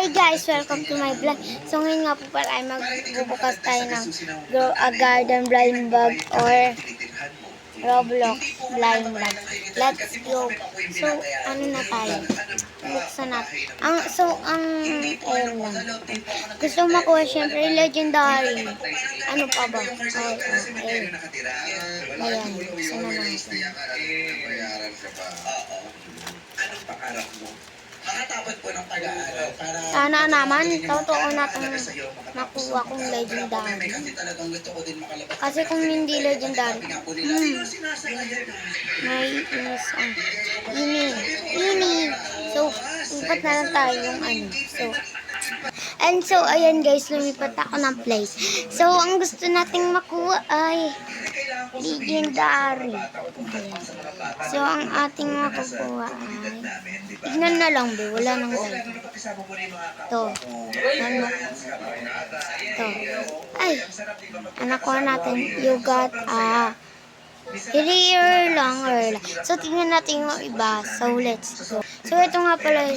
Hi guys! Welcome to my vlog. So ngayon nga po pala ay magbubukas tayo ng Grow a Garden blind bag or Roblox blind bag. Let's go! So ano na tayo? Buksan natin. Ayun lang. Gusto makuha syempre legendary. Ano pa ba? Ayun. Ayan. Buksan na natin. Anong pangarap mo? Makatapat po ng pag-aaral para... Sana naman, totoo natin makuha kong legendary. Kasi talagang gusto ko din makalabas. Kasi kung hindi legendary, Sinasayayan na. may ini. So, lipat na lang tayo yung ano. So, ayan guys, lumipat ako ng place. So, ang gusto nating makuha ay legendary. Ayan. So, ang ating makukuha ay tignan na lang, be. Wala nang guide. Ito. Ito. Ay, nakuha natin. You got rare lang. So, tingnan natin yung iba. So, let's go. So, ito nga pala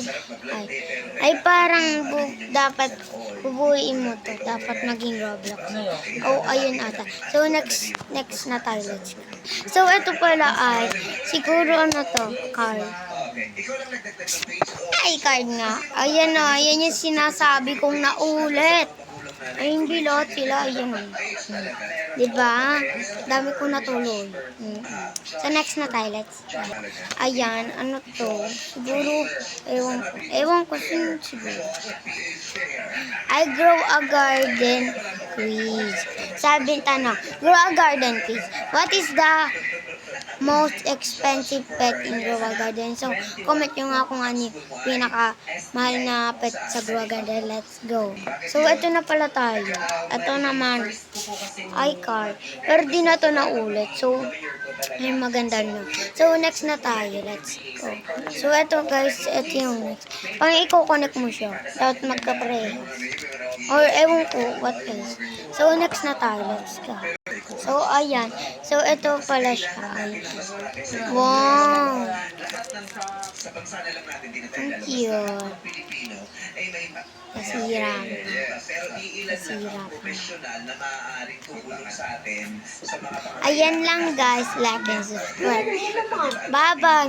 ay parang dapat bubuuin mo to. Dapat maging Roblox. Oh, ayun ata. So, next na tayo. Let's go. So, ito pala ay siguro ano to? Card. Ay, card nga. Ayan na. Ayan yung sinasabi kong naulit. Ay, hindi lahat sila. Ayan o. Diba? Dami ko natuloy. So, next na tayo. Let's go. Ayan. Ano to? Siguro, ewan ko siguro. I grow a garden quiz. Sabi tanong, grow a garden quiz. What is the most expensive pet in grow a garden? So, comment nyo nga kung ano yung pinaka-mahal na pet sa grow a garden. Let's go. So, ito na pala tayo. Ito naman, iCard. Pero di na to naulit. So, ay maganda na. So, next na tayo. Let's go. So, ito guys, ito yung next. Pang i-connect mo siya. Dapat magka-prehas. Or, ewan ko, what else. So, next na tayo. Let's go. So, ayan. So, ito pala siya. Wow! Ang cute. Nasira. Ayan lang guys. Like and subscribe. Bye-bye.